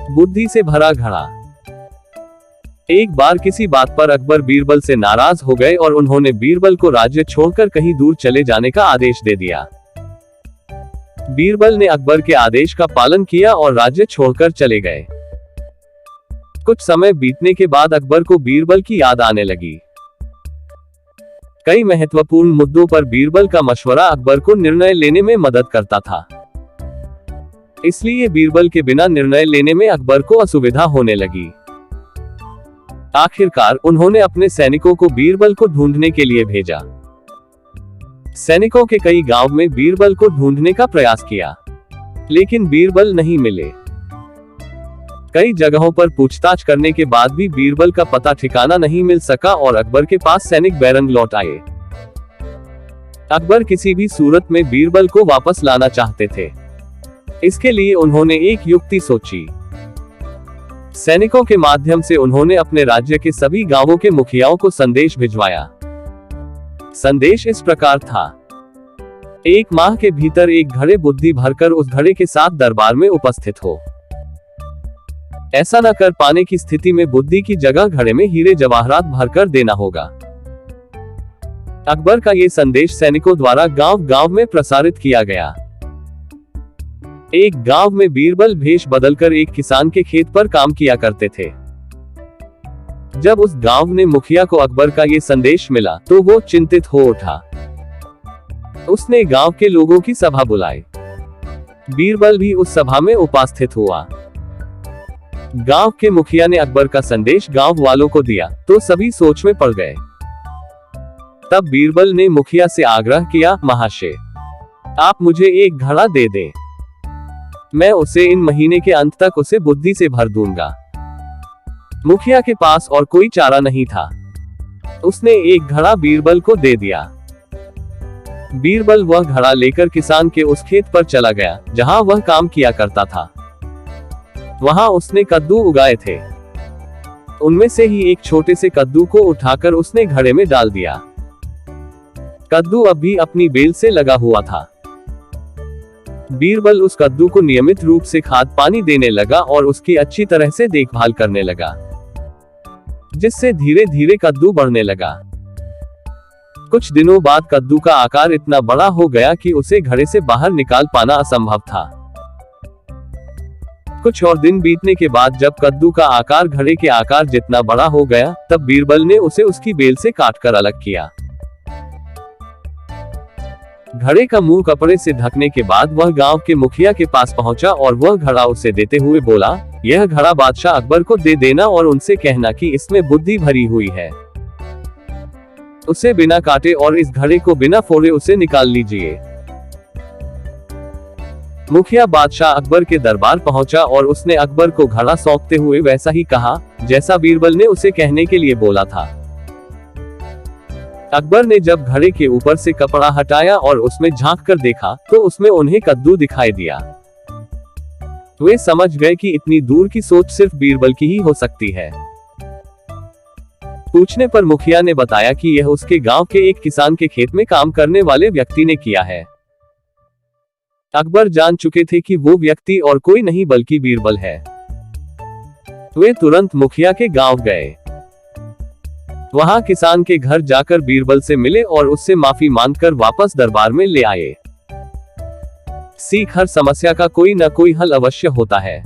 बुद्धि से भरा घड़ा। एक बार किसी बात पर अकबर बीरबल से नाराज हो गए और उन्होंने बीरबल को राज्य छोड़कर कहीं दूर चले जाने का आदेश दे दिया। बीरबल ने अकबर के आदेश का पालन किया और राज्य छोड़कर चले गए। कुछ समय बीतने के बाद अकबर को बीरबल की याद आने लगी। कई महत्वपूर्ण मुद्दों पर बीरबल का मशवरा अकबर को निर्णय लेने में मदद करता था। इसलिए बीरबल के बिना निर्णय लेने में अकबर को असुविधा होने लगी। आखिरकार उन्होंने अपने सैनिकों को बीरबल को ढूंढने के लिए भेजा। सैनिकों के कई गांव में बीरबल को ढूंढने का प्रयास किया, लेकिन बीरबल नहीं मिले। कई जगहों पर पूछताछ करने के बाद भी बीरबल का पता ठिकाना नहीं मिल सका और अकबर के पास सैनिक बैरंग लौट आए। अकबर किसी भी सूरत में बीरबल को वापस लाना चाहते थे। इसके लिए उन्होंने एक युक्ति सोची। सैनिकों के माध्यम से उन्होंने अपने राज्य के सभी गांवों के मुखियाओं को संदेश भिजवाया। संदेश इस प्रकार था: 1 माह के भीतर एक घड़े बुद्धि भरकर उस घड़े के साथ दरबार में उपस्थित हो। ऐसा न कर पाने की स्थिति में बुद्धि की जगह घड़े में हीरे जवाहरात भरकर देना होगा। अकबर का ये संदेश सैनिकों द्वारा गांव-गांव में प्रसारित किया गया। एक गांव में बीरबल भेष बदलकर एक किसान के खेत पर काम किया करते थे। जब उस गांव ने मुखिया को अकबर का ये संदेश मिला तो वो चिंतित हो उठा। उसने गांव के लोगों की सभा बुलाई। बीरबल भी उस सभा में उपस्थित हुआ। गांव के मुखिया ने अकबर का संदेश गांव वालों को दिया तो सभी सोच में पड़ गए। तब बीरबल ने मुखिया से आग्रह किया, महाशय, आप मुझे एक घड़ा दे दें। मैं उसे इन महीने के अंत तक उसे बुद्धि से भर दूंगा। मुखिया के पास और कोई चारा नहीं था। उसने एक घड़ा बीरबल को दे दिया। बीरबल वह घड़ा लेकर किसान के उस खेत पर चला गया जहां वह काम किया करता था। वहां उसने कद्दू उगाए थे। उनमें से ही एक छोटे से कद्दू को उठाकर उसने घड़े में डाल दिया। कद्दू अब भी अपनी बेल से लगा हुआ था। बीरबल उस कद्दू को नियमित रूप से खाद पानी देने लगा और उसकी अच्छी तरह से देखभाल करने लगा, जिससे धीरे धीरे कद्दू बढ़ने लगा। कुछ दिनों बाद कद्दू का आकार इतना बड़ा हो गया कि उसे घड़े से बाहर निकाल पाना असंभव था। कुछ और दिन बीतने के बाद जब कद्दू का आकार घड़े के आकार जितना बड़ा हो गया, तब बीरबल ने उसे उसकी बेल से काटकर अलग किया। घड़े का मुंह कपड़े से ढकने के बाद वह गांव के मुखिया के पास पहुंचा और वह घड़ा उसे देते हुए बोला, यह घड़ा बादशाह अकबर को दे देना और उनसे कहना कि इसमें बुद्धि भरी हुई है। उसे बिना काटे और इस घड़े को बिना फोड़े उसे निकाल लीजिए। मुखिया बादशाह अकबर के दरबार पहुंचा और उसने अकबर को घड़ा सौंपते हुए वैसा ही कहा जैसा बीरबल ने उसे कहने के लिए बोला था। अकबर ने जब घड़े के ऊपर से कपड़ा हटाया और उसमें झांक कर देखा तो उसमें उन्हें कद्दू दिखाई दिया। वे समझ गए कि इतनी दूर की सोच सिर्फ बीरबल की ही हो सकती है। पूछने पर मुखिया ने बताया कि यह उसके गांव के एक किसान के खेत में काम करने वाले व्यक्ति ने किया है। अकबर जान चुके थे कि वो व्यक्ति और कोई नहीं बल्कि बीरबल है। वे तुरंत मुखिया के गांव गए। वहां किसान के घर जाकर बीरबल से मिले और उससे माफी मांगकर वापस दरबार में ले आए। सीख, हर समस्या का कोई न कोई हल अवश्य होता है।